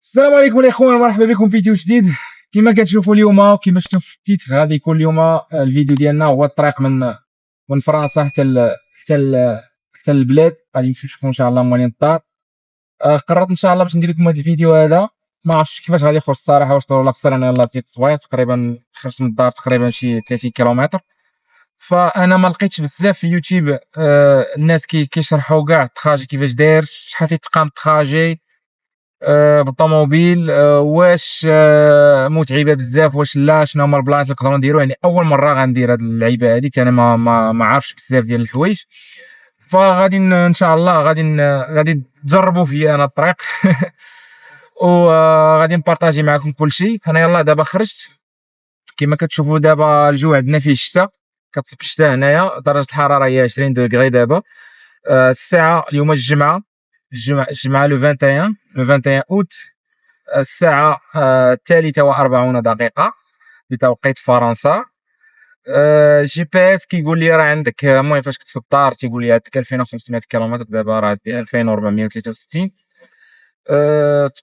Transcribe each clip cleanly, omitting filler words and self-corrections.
السلام عليكم الاخوان، مرحبا بكم في فيديو جديد. كما كتشوفوا اليوم كما شفتوا في التيتر غادي يكون اليوم الفيديو ديالنا هو الطريق من فرنسا حتى البلاد. غادي نمشيو نشوفوا ان شاء الله موالين الدار. قررت ان شاء الله باش ندير لكم هذا الفيديو هذا. ما عرفتش كيفاش غادي يخرج الصراحه، واش طول ولا قصير. انا يلاه بديت صغير تقريبا، خرجت من الدار تقريبا شي 30 كيلومتر. فانا ما لقيتش بزاف في يوتيوب الناس كيشرحوا كاع التراجي كيفاش داير، شحال تيتقام التراجي بالطوموبيل، واش متعبه بزاف واش لا، شنو هما البلانات اللي نقدروا نديروا. يعني اول مره غندير هاد اللعيبه هادي، انا ما عارفش بزاف ديال الحوايج. فغادي ان شاء الله غادي تجربوا فيا انا الطريق وغادي نبارطاجي معكم كلشي. انا يلاه دابا خرجت كما كتشوفوا. دابا الجو عندنا فيه الشتاء، كتصب الشتاء هنايا، درجه الحراره هي 20 دوغري دابا. الساعه اليوم الجمعه لو 21 اوت. الساعه 3:40 بتوقيت فرنسا. جي بي اس كيقول لي راه عندك، المهم فاش كنت في الدار تيقول لي عندك 2500 كيلومتر، دابا راه 2463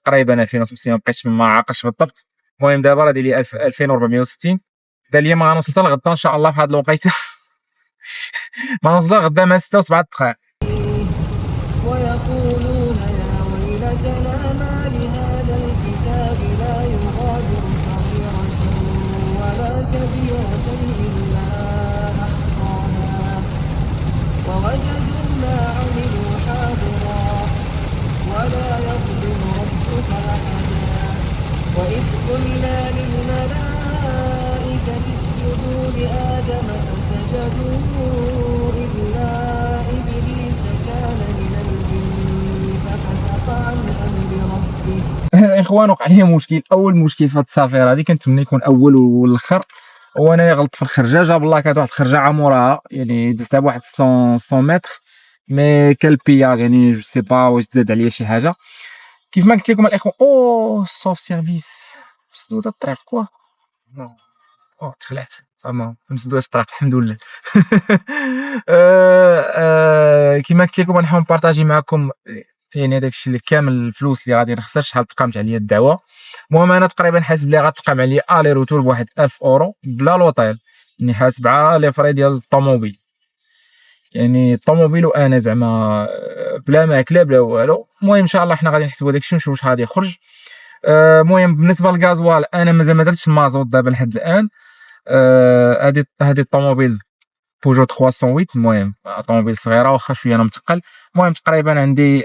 تقريبا 2500، ما بقيتش ما عاقلش بالضبط. المهم دابا راه داير لي 2460. قال لي ما غنوصل حتى لغدا ان شاء الله في هذه الوقيته ما نوصل غدا مع 6 و7 دقائق. ويقولون يا ويلتنا ما لهذا الكتاب لا يغادر صغيرة ولا كبيرة إلا أحصاها ووجدوا ما عملوا حاضرا ولا يظلم ربك أحدا. وإذ قلنا للملائكة اسجدوا لآدم فسجدوا إلا إبليس كان من الجن ففسق عن أمر ربه. اخوان وقع لي مشكل، اول مشكل في هاد السفيره هادي كنتمنى يكون اول والاخر. وانا اللي غلطت في الخرجه، جاب الله كانت واحد الخرجه عمرها، يعني دزتها بواحد 100 متر مي كال بياج، يعني جو سي با واش تزاد عليا شي حاجه. كيف ما قلت لكم الاخوان، سوف سيرفيس مسدوده الطريق كوا تخلعت زعما مسدوده الطريق الحمد لله. كيما قلت لكم غنحاول نبارطاجي معكم يعني هذاك الشيء اللي كامل الفلوس اللي غادي نخسر، شحال تقامت عليا الدعوه. المهم انا تقريبا حاسب لي غتقام عليا الي روتور بواحد 1000 اورو بلا لوطيل، يعني حاسب على لي فري ديال الطوموبيل، يعني الطوموبيل وانا زعما بلا ماكله بلا والو. المهم ان شاء الله حنا غادي نحسبوا داكشي ونشوفوا واش غادي يخرج. المهم بالنسبه للغازوال انا مازال ما درتش المازوت دابا لحد الان. هذه الطوموبيل بوجو 308، المهم طوموبيل صغيره واخا شويه انا متقل. المهم تقريبا عندي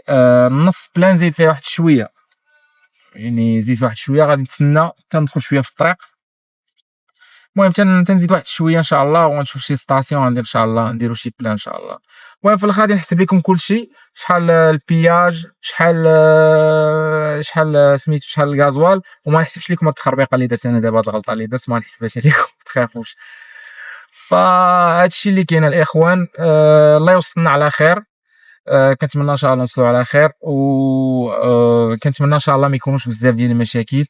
نص بلان زيد فيه واحد شويه، يعني زيد واحد شويه. غادي نتسنى تندخل شويه في الطريق. المهم تنزيد واحد شويه ان شاء الله، ونشوف شي ستاسيون غندير ان شاء الله، نديرو شي بلان ان شاء الله. المهم في الاخر غادي نحسب لكم كلشي، شحال البياج، شحال سميتو، شحال الغازوال. وما نحسبش لكم هاد التخربيقه اللي درت انا دابا، هاد الغلطه اللي درت ما نحسبهاش عليكم ما تخافوش. فهادشي اللي كاين الاخوان. الله يوصلنا على خير. كنتمنى ان شاء الله نوصلوا على خير، و كنتمنى ان شاء الله ما يكونوش بزاف ديال المشاكل.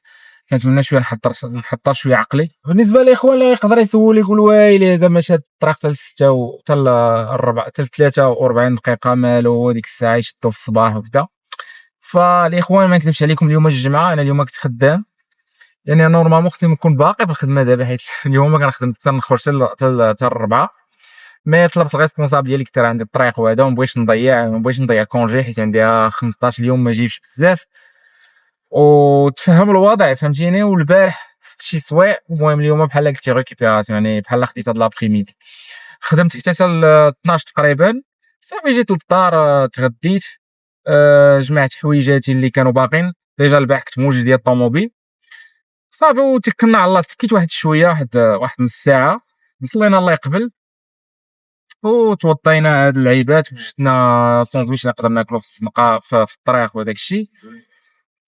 كنتمنى شويه نحضر شويه عقلي. بالنسبه للاخوان اللي يقدر يسول يقول ويلي هذا مشى الطريق حتى 6 وحتى 4 حتى 43 دقيقه مالو، هذيك الساعه يشدوا في الصباح وكذا. فالاخوان ما نكذبش عليكم، اليوم الجمعه، انا اليوم كنت خدام، يعني انا نورمالمون خصني نكون باقي في الخدمه دابا، حيت اليوم ما كنخدم حتى نخرج حتى الربعه. مي طلبت الريسبونسابل ديالي كثر عندي الطريق وهذا، وما بغيتش نضيع كونجي، حيت عندي 15 يوم ما جيبش بزاف، وتفهم الوضع فهمتيني. والبارح شي سوايع. المهم اليوم بحال قلتي ريكيبيراسيون، يعني بحال خديت هاد لابخيميدي، خدمت حتى 12 تقريبا. صافي جيت للدار، تغديت، جمعت حويجاتي اللي كانوا باقين ديجا. البارح كنت موجد ديال الطوموبيل صافي، وتكلنا على الله. تكيت واحد شويه، واحد نص ساعه، صلينا الله يقبل، وتوضينا هاد اللعيبات، وجدنا ساندويتش نقدر ناكلو في الزنقه في الطريق وداك الشيء.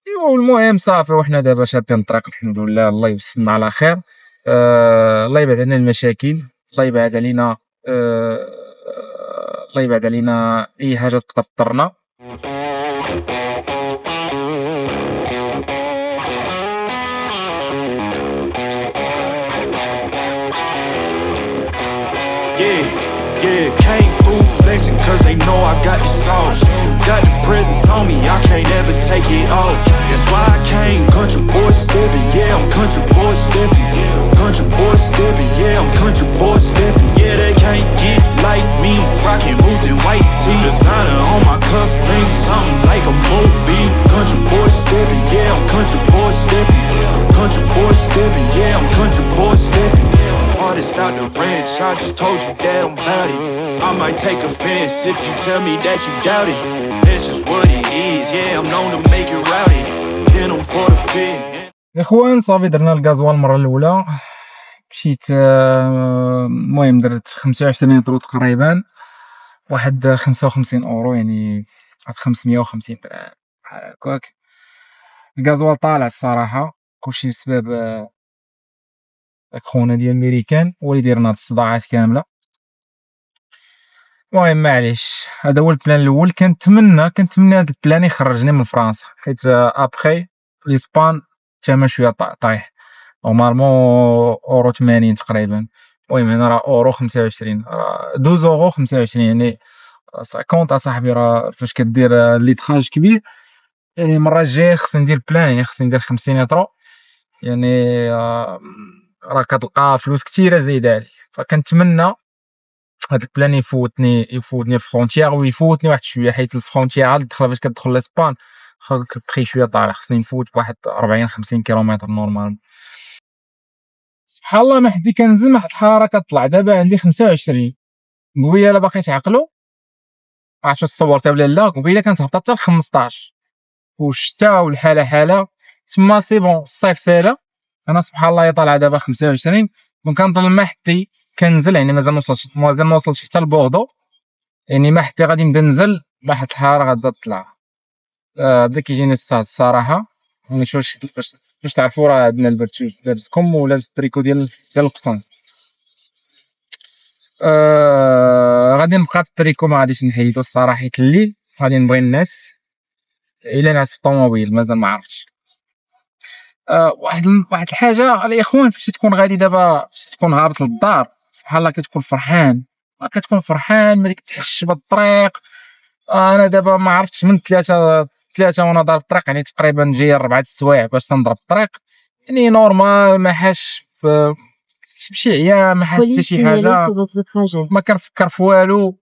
ايوا المهم صافي، وحنا دابا شادين الطريق الحمد لله. الله يوصلنا على خير. الله يبعد علينا المشاكل، الله يبعد علينا الله يبعد علينا اي حاجه تقدر تضرنا. Yeah, came through flexing cause they know I got the sauce. got the presence on me, I can't ever take it off. That's why I came country boy stepping, yeah, I'm country boy stepping. Country boy stepping, yeah, I'm country boy stepping. Yeah, they can't get like me, rocking boots and white tee. Designer on my cuff link, something like a Moby. Country boy stepping, yeah, I'm country boy stepping. Country boy stepping, yeah, I'm country boy stepping. Artist out the ranch, I just told you that I'm bout it. I might take offense if you tell me that you doubt it. That's just what it is, yeah, I'm known to make it rowdy. Then I'm for the fit. اخوان صافي درنا الغازوال المره الاولى. مشيت المهم درت 25 يورو تقريبا، واحد 55 اورو، يعني 550 درهم بحال هكاك. الغازوال طالع الصراحه، كلشي بسبب داك خونا ديال الميريكان هو اللي دايرنا هاد الصداعات كامله. المهم معليش، هذا هو البلان الاول. كنتمنى هاد البلان يخرجني من فرنسا، حيت ابخي ليسبان الثمن شويه طايح، نورمالمون اورو 80 تقريبا. المهم هنا راه اورو 25، 12 اورو 25، يعني 50 اصاحبي. راه فاش كدير ليتراج كبير، يعني المره الجايه خصني ندير بلان، يعني خصني ندير 50 يورو، يعني راه كتلقى فلوس كثيره زايده عليك. فكنتمنى هاد البلان يفوتني في فرونتيير، ويفوتني واحد شويه، حيت الفرونتيير عاد دخل باش كتدخل لاسبان خاصك البخي شويه طالع، خصني نفوت بواحد 40 50 كيلومتر نورمال. سبحان الله ما حدي كنزل، ما حد الحراره كطلع. دابا عندي 25، قبيله باقي تعقلوا، عرفت صورتها ولا لا؟ قبيله كانت هبطت حتى ل 15، والشتاء والحاله حاله تما. سي بون الصيف سالا، انا سبحان الله طالع دابا 25، وكنظن ما حدي كنزل، يعني مازال ما وصلتش حتى لبوردو، يعني ما حتى غادي نبدا ننزل، واحد الحراره غادا تطلع. بدا كيجيني الصهد الصراحه. يعني باش تعرفوا راه عندنا البرد، لابس كم ولابس التريكو ديال القطن. غادي نبقى بالتريكو، ما غاديش نحيدو الصراحه، حيت الليل غادي نبغي الناس الا نعس في الطوموبيل، مازال ما عرفتش. واحد الحاجه الاخوان، فاش تكون غادي دابا، فاش تكون هابط للدار، سبحان الله كتكون فرحان، ما كتحسش بالطريق. انا دابا ما عرفتش من ثلاثه وانا ضارب الطريق، يعني تقريبا جاي 4 السوايع باش تنضرب الطريق، يعني نورمال، ما حاش بشي عيا، ما حاس حتى شي حاجه، ما كنفكر في والو،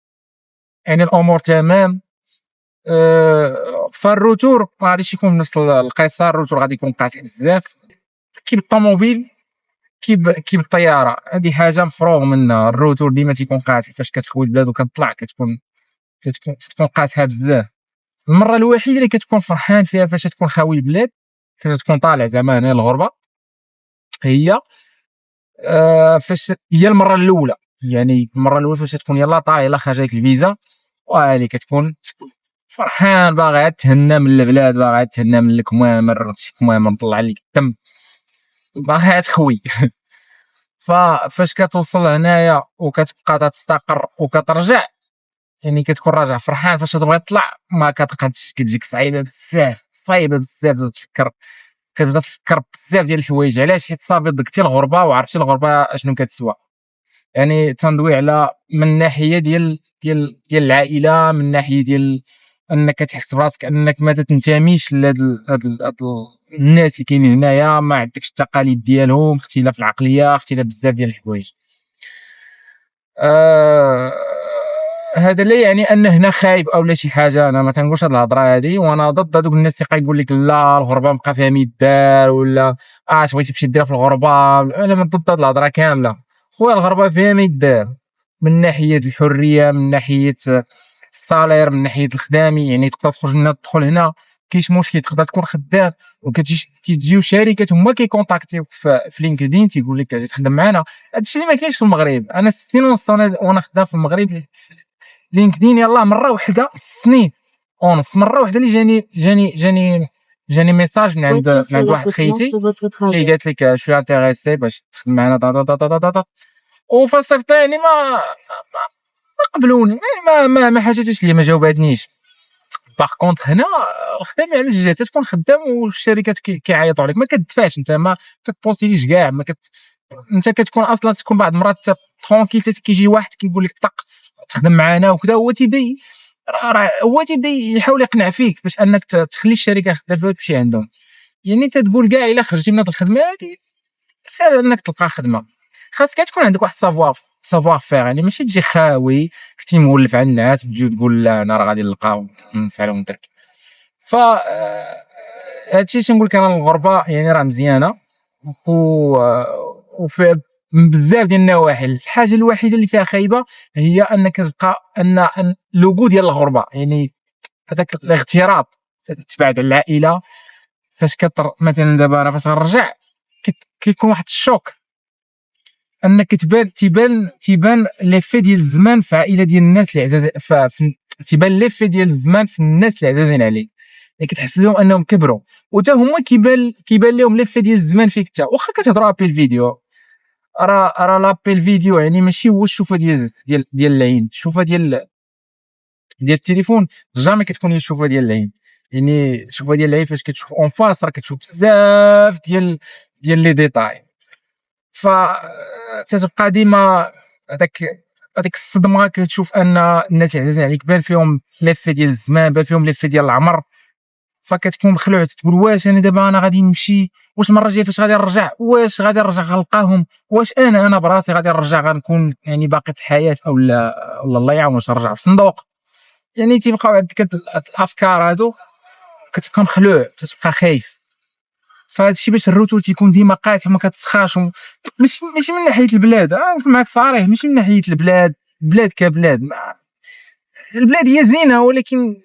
يعني الامور تمام. فالروتور ما غاديش يكون بنفس القصه، الروتور غادي يكون قاصح بزاف، كي بالطوموبيل كي بالطياره، هذه حاجه مفروغ منها. الروتور ديما تيكون قاصح، فاش كتخوي البلاد وكتطلع كتكون قاصحه بزاف. المره الوحيده اللي كتكون فرحان فيها فاش تكون خاوي البلاد، فاش تكون طالع زعما هنا الغربه، هي فاش هي المره الاولى، يعني المره الاولى فاش تكون يلا طالع، يلا خرجت الفيزا، وهالي كتكون فرحان، باغي تهنى من البلاد، باغي تهنى من الكمامر، شي كمامر طلع لك الدم، باغي تخوي. فاش كتوصل هنايا وكتبقى تستقر وكترجع، يعني كتكون راجع فرحان. فاش تبغي تطلع ما كتقدش، كتجيك صعيبه بزاف، كتبدا تفكر بزاف ديال الحوايج. علاش؟ حيت صافي ضقتي الغربه وعرفتي الغربه اشنو كتسوى. يعني تندوي على من الناحيه ديال العائله، من الناحيه ديال انك تحس براسك انك ما تنتميش لهاد الناس اللي كاينين هنايا، ما عندكش التقاليد ديالهم، اختلاف العقليه، اختلاف بزاف ديال الحوايج. هذا لا يعني ان هنا خايب او لا شي حاجه، انا ما تنقولش هاد الهضره هادي، وانا ضد هذوك الناس اللي كيقول لك لا الغربه بقى فيها ميدار، ولا اش بغيتي تمشي دير في الغربه. انا من ضد هاد الهضره كامله خويا. الغربه فيها ميدار من ناحيه الحريه، من ناحيه الصالير، من ناحيه الخدامي، يعني تقدر تخرج من هنا تدخل هنا، كاينش مشكل، تقدر تكون خدام وكتجيو شركات هما كيكونتاكتيو في لينكدين تيقول لك اجي تخدم معنا. هادشي اللي ما كاينش في المغرب. انا 6 سنين ونص وانا خدام في المغرب لينكدين، يلاه مره واحده 6 سنين ونص، مره واحده اللي جاني ميساج من عند واحد خيتي اللي قالت لك شو انتريسي باش تخدم معنا وفصيفط، يعني ما قبلوني، يعني ما حاجاتش ليا، ما جاوباتنيش. باغ كونطخ هنا الخدمه على الجهه، تكون خدام والشركات كيعيطوا عليك، ما كتدفعش انت، ما كتبوستيليش كاع، انت كتكون اصلا تكون بعض المرات ترونكيل، كيجي واحد كيقول لك طق تخدم معنا وكذا، هو تيبي راه هو تيبدا يحاول يقنع فيك باش انك تخلي الشركه خدام فيها تمشي عندهم. يعني انت تقول كاع الا خرجتي من هاد الخدمه هادي ساهل انك تلقى خدمه، خاصك تكون عندك واحد سافوار فير، يعني ماشي تجي خاوي كنتي مولف عند الناس وتجي تقول لا انا راه غادي نلقى ونفعل وندرك. ف هادشي تنقول لك انا الغربه يعني راه مزيانه وفي بزاف ديال النواحي. الحاجه الوحيده اللي فيها خايبه هي انك تبقى ان لوغو ديال الغربه، يعني هذاك الاغتراب، تبعد على العائله. فاش مثلا دابا انا فاش غنرجع كيكون واحد الشوك انك تيبان ليفي ديال الزمان في عائله ديال الناس اللي عزاز، تيبان ليفي ديال الزمان في الناس اللي عزازين عليك، يعني كتحس بهم انهم كبروا وتا هما كيبان لهم ليفي ديال الزمان فيك انت. واخا كتهضروا ابيل فيديو، راه لابيل فيديو يعني ماشي هو الشوفه ديال العين. الشوفه ديال التليفون جامي كتكون هي الشوفه ديال العين. يعني الشوفه ديال العين فاش كتشوف اون فاس راه كتشوف بزاف ديال لي ديتاي. ف تتبقى ديما هذيك الصدمه، كتشوف ان الناس اللي عزازين عليك بان فيهم لفه ديال الزمان، بان فيهم لفه ديال العمر، فكتكون مخلوع. تقول واش انا دابا انا غادي نمشي، واش المره الجايه فاش غادي نرجع، واش غادي نرجع غنلقاهم، واش انا براسي غادي نرجع غنكون يعني باقي في الحياه او لا الله يعاون واش نرجع في صندوق. يعني تيبقاو عندك الافكار هادو، كتبقى مخلوع، كتبقى خايف. فهاد الشيء باش الروتور تيكون ديما قاطع وما كتسخاش ماشي من ناحيه البلاد، نكون معاك صريح، ماشي من ناحيه البلاد كبلاد. البلاد هي زينه ولكن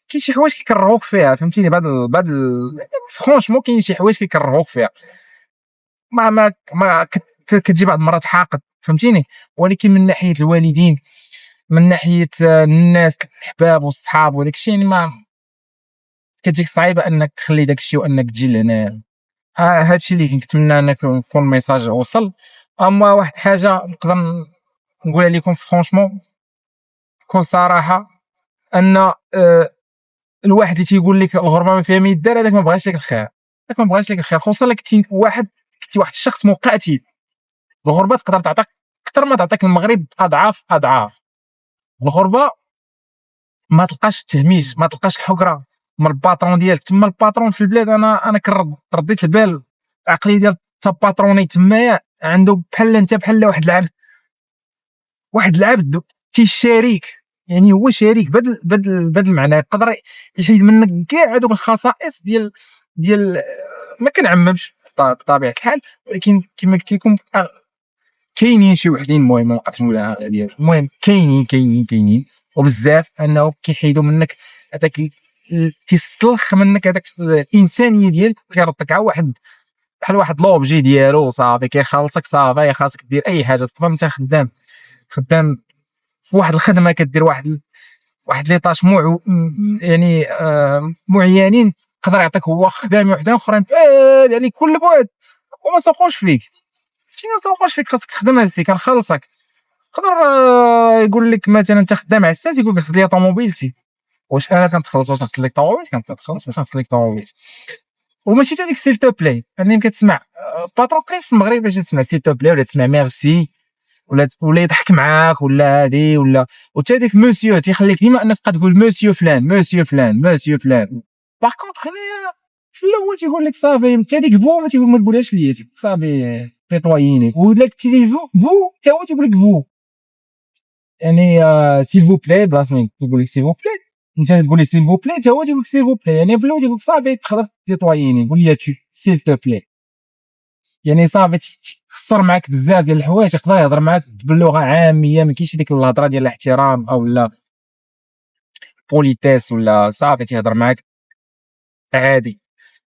كاين شي حوايج كيكرهوك فيها، فهمتيني؟ فرونشمون كاين شي حوايج كيكرهوك فيها، ما كتجي بعض المرات حاقد، فهمتيني؟ ولكن من ناحيه الوالدين، من ناحيه الناس الاحباب والصحاب وداك الشيء، يعني ما كتجيك صعيبه انك تخلي داك الشيء وانك تجي لهنا. هادشي اللي كنتمنى انك يكون الميساج وصل. اما واحد الحاجه نقدر نقولها لكم فرونشمون بكل صراحه، ان الواحد اللي تيقول لك الغربه ما فيها ما يدار، هذاك ما بغاش لك الخير، خصوصا الا كنتي واحد الشخص مقاتل. الغربه تقدر تعطيك اكثر ما تعطيك المغرب اضعاف. الغربه ما تلقاش التهميش، ما تلقاش الحقره من الباترون ديالك. تما الباترون في البلاد، انا رديت البال العقليه ديال تا باتروني تمايا عنده بحال انت، بحال واحد العبد كيشاريك، يعني هو شريك بدل المعنى. يقدر يحيد منك كاع هذوك الخصائص ديال ما كنعممش بطبيعه الحال، ولكن كما قلت لكم كاينين شي وحدين، المهم ما نبقاش نقولها ديال، المهم كاينين وبزاف، انه كيحيدوا منك هذاك تيسلخ منك هذاك الانسانيه ديالك، كيردك على بحال واحد لوبجي ديالو صافي، كيخلصك صافي، خاصك دير اي حاجه. تقدر انت خدام في واحد الخدمه، كدير واحد لي طاش يعني معينين، يقدر يعطيك هو خدام وحدين اخرين بعاد عليك كل بعد وما سوقوش فيك. شنو سوقوش فيك؟ خاصك تخدم هسي كنخلصك. يقدر يقول لك مثلا انت خدام عساس، يقول لك غسل لي طوموبيلتي. واش انا كنتخلص باش نغسل لك طوموبيلتي؟ كنتخلص باش نغسل لك طوموبيلتي. وماشي حتى ديك سيل تو بلاي، يعني كتسمع باترون قليل في المغرب باش تسمع سيل تو بلاي، ولا تسمع ميرسي، ولا يضحك معاك، ولا هادي، ولا وتا ديك موسيو تيخليك ديما انك تبقى تقول موسيو فلان. باغ كونطخ هنايا في الاول تيقول لك صافي، حتى ديك فو ما تقولهاش ليا، صافي تيطويني. ولا كتي فو تا هو تيقول لك فو، يعني سيل فو بلاي بلاص ما تقول لك سيل فو بلاي، انت تقول لي سيل فو بلاي تا هو تيقول لك سيل فو بلاي. يعني بلا تيقول لك صافي تقدر تطويني، قول لي تو سيل تو بلاي. يعني صافي تخسر معاك بزاف ديال الحوايج. يقدر يهضر معاك باللغه عاميه، ما كاينش ديك الهضره ديال الاحترام او لا بوليتيس، ولا صافي تيهضر معاك عادي.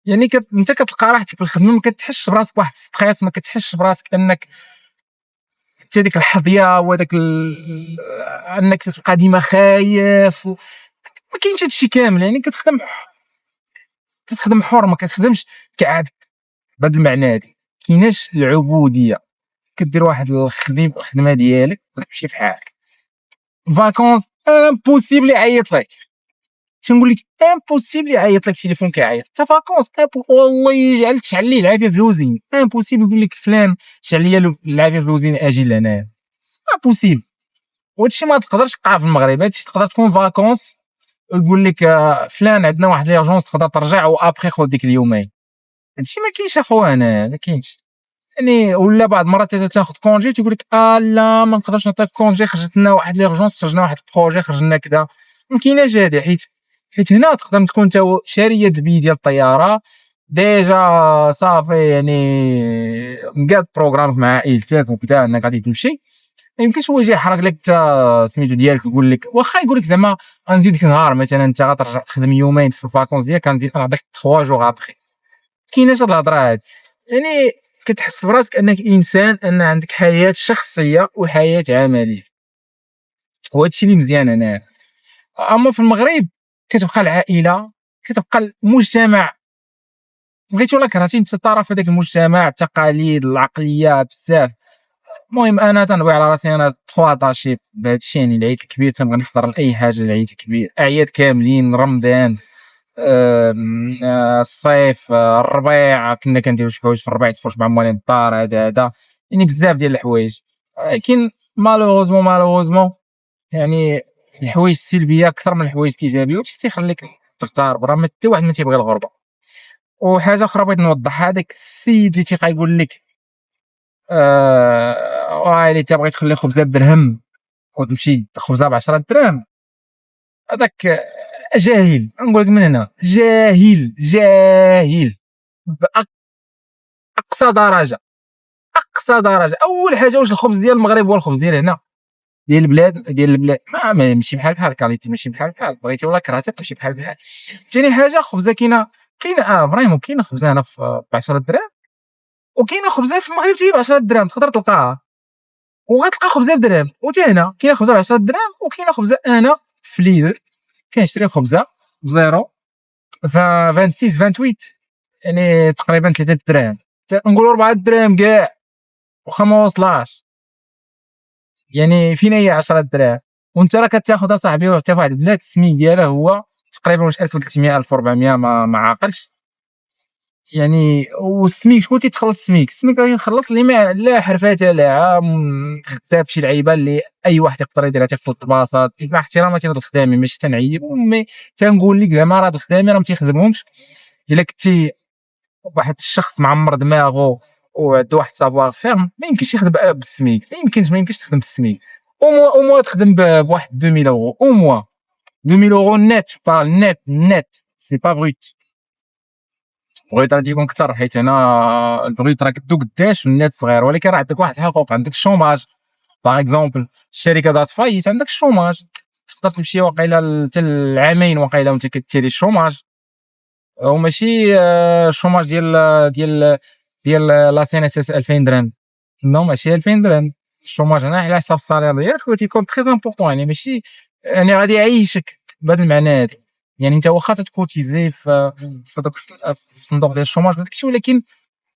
يعني انت كتلقى راحتك في الخدمه، ما كتحسش براسك واحد ستريس، ما كتحسش براسك انك حتى ديك الحظيه وهذاك انك تبقى ديما خايف ما كاينش هادشي كامل. يعني كتخدم حر، ما كتخدمش كعبد بهذا المعنى هادي. كايناش العبوديه، كدير واحد الخدمه ديالك وتمشي في حالك. فاكونس امبوسيبل يعيط لك، تنقول لك امبوسيبل يعيط لك، التليفون كيعيط حتى فاكونس، والله يجعل تشعل ليه العافيه في الوزين. امبوسيبل يقول لك فلان شعل لي العافيه في الوزين اجي لهنايا، امبوسيبل. وهادشي ما تقدرش تلقاه في المغرب. هادشي تقدر تكون فاكونس ويقول لك فلان عندنا واحد ليرجونس تقدر ترجع وابخي خذ ديك اليومين. هادشي ما كاينش اخوانا، ما كاينش. يعني ولا بعض المرات تاخذ كونجي تيقول لك لا ما نقدرش نعطيك كونجي، خرجت لنا واحد ليرجونس، خرجنا واحد البروجي، خرجنا كذا. ما كايناش هادي، حيت هنا تقدر تكون انت شاريه البي ديال الطياره ديجا صافي، يعني مقاد بروغرام مع عائلتك وكذا انك غادي تمشي. ما يمكنش هو يجي يحرق لك حتى سميتو ديالك ويقول لك واخا يقول لك زعما غنزيدك نهار مثلا، انت غترجع تخدم يومين في الفاكونس ديالك، غنزيد نعطيك 3 جوغ ابخي. كايناش هاد الهضره هادي. يعني كتحس براسك انك انسان، ان عندك حياه شخصيه وحياه عمليه، وهادشي اللي مزيان هنا. اما في المغرب كتبقى العائله، كتبقى المجتمع، بغيتي ولا كرهتي انت طرف في هذاك المجتمع، التقاليد، العقليه بزاف. المهم انا تنبغي على راسي، انا تخواطاشي بهذا الشيء. يعني العيد الكبير تنبغي نحضر لاي حاجه، العيد الكبير، اعياد كاملين، رمضان، الصيف، الربيع كنا كنديرو شي حوايج في الربيع، تخرج مع موالين الدار، هذا يعني بزاف ديال الحوايج. ولكن مالوغوزمون يعني الحوايج السلبيه اكثر من الحوايج الايجابيه، وهادشي تيخليك تختار برا. ما حتى واحد ما تيبغي الغربه. وحاجه اخرى بغيت نوضحها، هذاك السيد اللي تيبقى يقول لك اللي تبغي تخلي خبزه بدرهم وتمشي خبزه ب 10 دراهم، هذاك جاهل. نقول لك من هنا جاهل باقصى درجه. اول حاجه، واش الخبز ديال المغرب هو الخبز ديال هنا ديال البلاد؟ ما ماشي بحال كاليتي، ماشي بحال بغيتي ولا كرهتي ماشي بحال. ثاني حاجه، خبزه كاينه فريمون كاينه خبزه هنا ب 10 دراهم، وكاينه خبزه في المغرب تجي ب 10 دراهم تقدر تلقاها، وغتلقى خبزه بدرهم. وتا هنا كاينه خبزه ب 10 دراهم، وكاينه خبزه انا في ليدر كنشري خبزه بزيرو 26 28، يعني تقريبا 3 دراهم، نقولوا 4 دراهم كاع، واخا ما وصلاش. يعني فين هي 10 دراهم؟ وانت راه كتاخذها صاحبي حتى في واحد البلاد السميك ديالها هو تقريبا واش 1300 1400، ما عاقلش. يعني والسميك شكون تيتخلص السميك راه يتخلص اللي ما لا حرفاته لا خدام شي لعيبه اللي اي واحد يقدر يديرها، تيخلط الباصات مع احتراماتي لهاد الخدامين، ماشي تنعيب، مي تنقول لك زعما راه هاد الخدامين راه ما تيخدمهمش. الا كنتي واحد الشخص معمر دماغه وعنده واحد سافوار فيرم، ما يمكنش يخدم بالسميك، ما يمكنش تخدم بالسميك. او موا تخدم بواحد 2000 اورو، او موا 2000 اورو نت، بارل نت سي با بروت. بغيت غادي يكون كثر، حيت هنا البغيت راه كدو قداش والنت صغير، ولكن راه عندك واحد الحقوق، عندك الشوماج باغ اكزومبل. الشركه دات فايت، عندك الشوماج، تقدر تمشي واقيلا حتى العامين واقيلا وانت كتيري الشوماج، وماشي الشوماج ديال لا سي ان اس اس 2000 درهم. نو ماشي 2000 درهم الشوماج هنا على حساب الصالير ديالك، وتيكون تري امبورطون. يعني ماشي يعني غادي يعيشك بهذا المعنى هذا. يعني انت واخا تكوتيزي في داك الصندوق ديال الشوماج داكشي، ولكن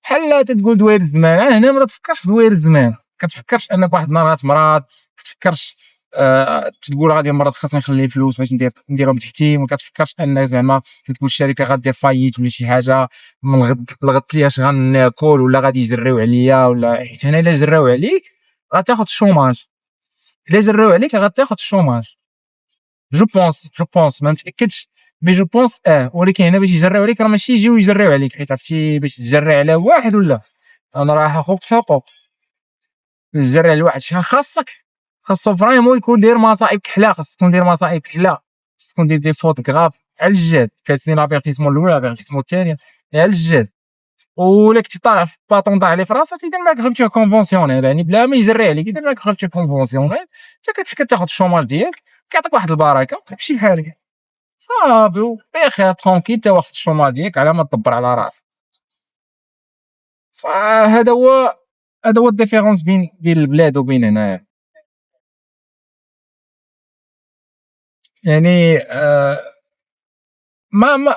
بحال تقول دوير الزمان. هنا ما تفكرش في دوير الزمان، كتفكرش انك واحد النهار غتمرض، كتفكرش تقول غادي مرض خاصني نخلي فلوس باش نديرهم تحتي، ما كتفكرش ان زعما تقول الشركه غدير فايت ولا شي حاجه من الغد ليا اش غناكل ولا غادي يجريو عليا، ولا حيت هنا الا جراو عليك غتاخذ الشوماج. الا جراو عليك غتاخذ الشوماج. جو بونس ما متاكدش، مي جو بونس ولكن هنا باش يجريو عليك راه ماشي يجيو يجريو عليك، حيت عرفتي باش تجري على واحد ولا انا راه حقوق تجري على واحد. شحال خاصو فريمون يكون داير مصائب كحله، خاص تكون داير مصائب كحله، خاص تكون داير دي فوتوغراف على الجاد، كتسني لافيرتيسمون الاولى لافيرتيسمون الثانيه على الجاد. ولا كنتي طالع في باطون طالع لي في راسو تيدير معاك غير كونفونسيونيل، يعني بلا ما يجري عليك يدير معاك غير كونفونسيونيل. انت كتمشي كتاخذ الشوماج ديالك، كيعطيك واحد البركه وكتمشي بحالك صافي بخير ترونكيل، تا واخد الشوماج ديالك على ما تدبر على راسك. فهذا هو الديفيرونس بين البلاد وبين هنايا. يعني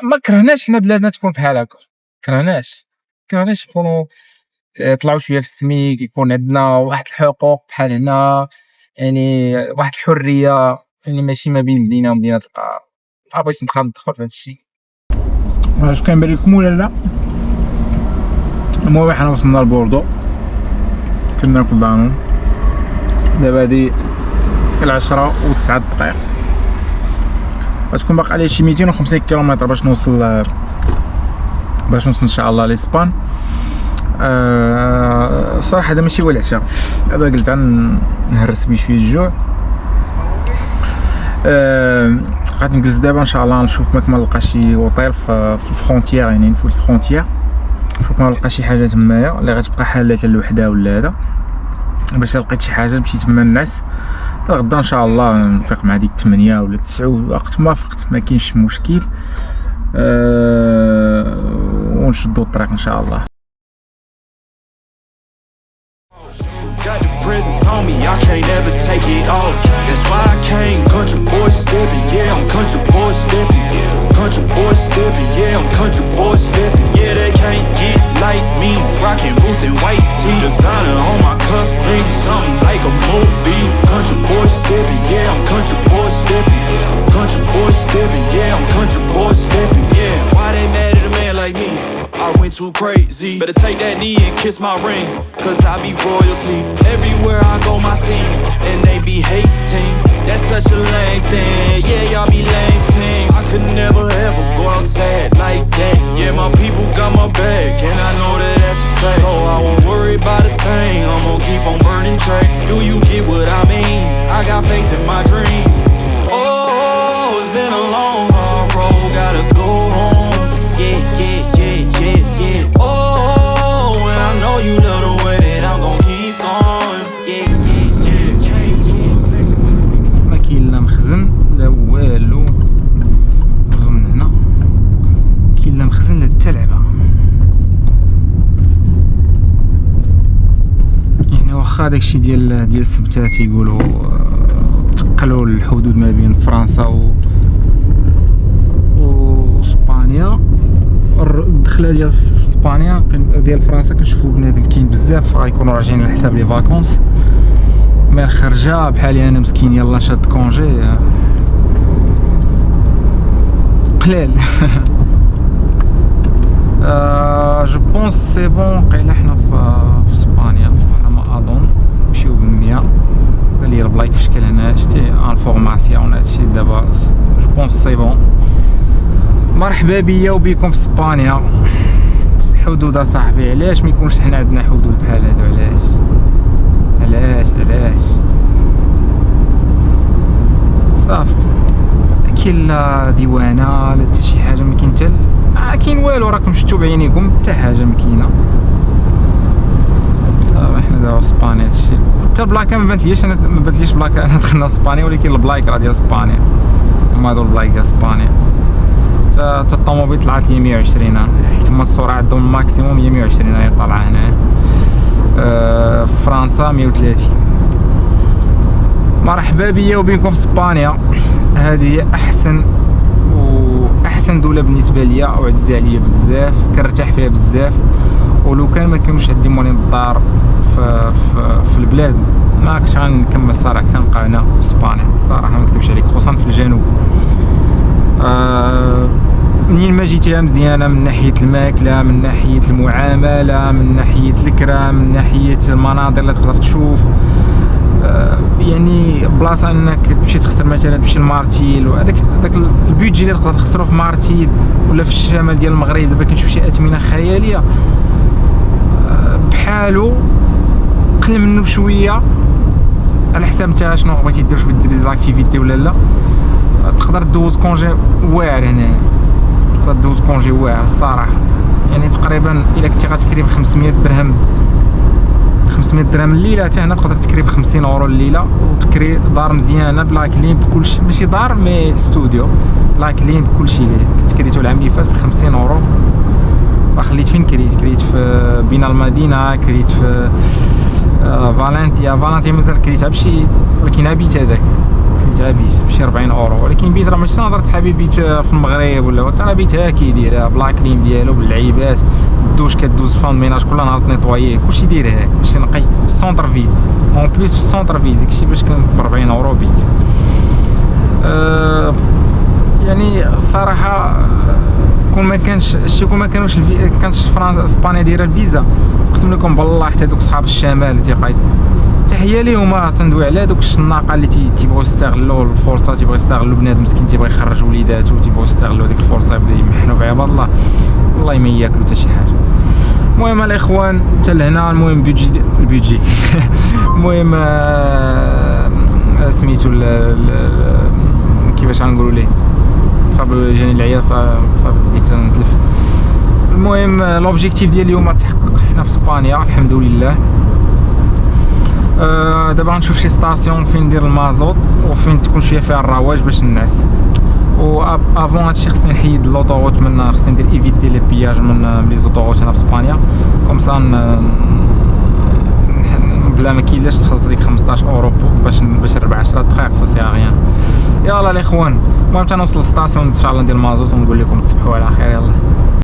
ما كرهناش حنا بلادنا تكون بحال هكا، كرهناش نكونوا طلعوا شويه في السميك، يكون عندنا واحد الحقوق بحال هنا، يعني واحد الحريه، يعني ماشي ما بين مدينه ومدينه تلقى. بغيت ندخل في هذا الشيء. واش كنبان لكم ولا لا؟ المهم حنا وصلنا لبوردو، كنا ناكل دانون، دابا هادي 10 و9 دقائق. غتكون باقي عليه شي 250 كيلومتر باش نوصل ان شاء الله لإسبان. صراحه هذا ماشي هو العشاء، هذا قلت نهرس بيه شويه الجوع. غادي نجلس دابا ان شاء الله نشوف ماك ما نلقى شي اوطيل في الفرونتيير، يعني نفوت الفرونتيير نشوف ما نلقى شي حاجه تمايا اللي غتبقى حاله الوحده ولا هذا، باش لقيت شي حاجه نمشي تما نعس حتى غدا ان شاء الله نفيق مع ديك 8 ولا 9 وقت ما فقت ما كاينش مشكل. ونشدو الطريق ان شاء الله. Got the presence on me, I can't ever take it off. That's why I came country boy stepping, yeah, I'm country boy stepping. Country boy stepping, yeah, I'm country boy stepping. Yeah, they can't get like me, rocking boots and white tee. Designer on my cuff, ain't something like a movie. Country boy stepping, yeah, I'm country boy stepping. Country boy stepping, yeah, I'm country boy stepping. Yeah, why they mad at a man like me? I went too crazy. Better take that knee and kiss my ring, cause I be royalty. Everywhere I go my scene, and they be hating. That's such a lame thing, yeah, y'all be lame things. I could never ever go outside like that. Yeah, my people got my back, and I know that that's a fact. So I won't worry about a thing, I'm gonna keep on burning track. Do you get what I mean? I got faith in my dream. Oh, it's been a long hard road, gotta go home. Yeah, yeah, yeah, yeah, yeah. Oh, and I know you love the way that I'm gon' keep going. Yeah, yeah, yeah. ما كاين لا مخزن لا والو من هنا، كاين لا مخزن لا حتى لعبه. يعني واخا داكشي ديال السبتات يقولوا تقلوا الحدود ما بين فرنسا واسبانيا، الدخله ديال اسبانيا ديال فرنسا كنشوفوا بنادم كاين بزاف غيكونوا راجعين على حساب لي فاكونس، مي الخرجه بحالي انا مسكين يلا شاد كونجي قلال. جو بونس سي بون قيله حنا في اسبانيا على ما اظن نمشيو ب100 اللي البلايك في شكل هنا شتي انفورماسيون هادشي دابا جو بونس سي بون. مرحبا بيا وبيكم في اسبانيا. حدود صاحبي، علاش ما يكونش حنا عندنا حدود بحال هادو؟ علاش صافي كاين لا ديوانه لا حتى شي حاجه، ما كاين حتى كاين والو، راكم شفتوا بعينيكم حتى حاجه ما كاينه. صافي حنا دابا اسبانيا هادشي، حتى البلاكه ما بانتليش، انا ما بانتليش بلاكه انا دخلنا اسبانيا، ولكن البلايك راه ديال اسبانيا، هما هادو البلايك ديال اسبانيا. حتى الطوموبيل طلعت لي 120 حيت هما السرعه عندهم الماكسيموم هي 120 هي طالعه هنا. في فرنسا 130. مرحبا بيا وبيكم في اسبانيا. هذه هي احسن دوله بالنسبه ليا وعزيزه عليا بزاف، كنرتاح فيها بزاف، ولو كان ما كانوش عندي مولين الدار في البلاد ما كنتش غنكمل الصراحه، كنت نبقى هنا في اسبانيا صراحه ما نكذبش عليك، خصوصا في الجنوب. منين ما جيتيها مزيانه من ناحيه الماكله، من ناحيه المعامله، من ناحيه الكرام، من ناحيه المناظر اللي تقدر تشوف. يعني بلاصه انك تمشي تخسر مثلا تمشي لمارتيل، وهذاك البيدجي اللي تقدر تخسرو في مارتيل ولا في الشمال ديال المغرب، دابا كنشوف شي اثمنه خياليه بحالو قل منه بشويه على حساب نتا شنو بغيتي دير، واش بغيتي دير زاكتيفيتي ولا لا. تقدر دوز كونجي واعر هنا، تقدر دوز كونجي واعر الصراحه. يعني تقريبا الا كنتي غتكري ب 500 درهم الليله، حتى هنا تقدر تكري ب 50 اورو الليله وتكري دار مزيانه بلا كلين بكلشي، ماشي دار مي استوديو بلا كلين بكلشي. ليه كنت كريتو العام اللي فات ب 50 اورو. خليت فين كريت في بين المدينه، كريت في فالنتيا مازال كريتها بشي، ولكن بيت هذاك كريتها بيت بشي 40 اورو، ولكن بيت راه ماشي نهضر صحابي بيت في المغرب ولا حتى راه بيتها كيديرها بلا كلين ديالو باللعيبات، الدوش كدوز فان ميناج كل نهار تنيطواييه كلشي داير كلشي نقي في السونتر فيل اون بليس في السونتر فيل، داكشي باش كان ب 40 اورو بيت. يعني الصراحه كون ما كانوش كانتش فرنسا اسبانيا دايره الفيزا، نقسم لكم بالله حتى دوك صحاب الشمال تيبقى حتى تحيه ليهم. تندوي على دوك الشناقه اللي تيبغيو يستغلوا الفرصه، تيبغيو يستغلوا بنادم مسكين تيبغي يخرج وليداتو، تيبغيو يستغلوا هذيك الفرصه يبدا يمحنوا في عباد الله، والله ما ياكلوا حتى شي حاجه. المهم الاخوان حتى لهنا. المهم البيجي المهم سميتو كيفاش غنقولوا ليه، صافي جاني العيا، صافي بديت نتلف. المهم لوبجيكتيف ديال اليوم تحقق، حنا في اسبانيا الحمد لله. دابا غنشوف شي ستاسيون فين ندير المازوط وفين تكون شويه فيها الرواج باش ننعس. و افون هادشي خصني نحيد لوطوروت، من خصني ندير ايفيتي لي بياج من لي زوطوروت هنا في اسبانيا، كوم سا بلا ما كاينلاش تخلص ديك 15 اورو باش نربح 10 دقائق، سا سي غيان. يلا الاخوان، المهم حتى نوصل للستاسيون ان شاء الله ندير المازوط ونقول لكم تصبحوا على خير. يلا.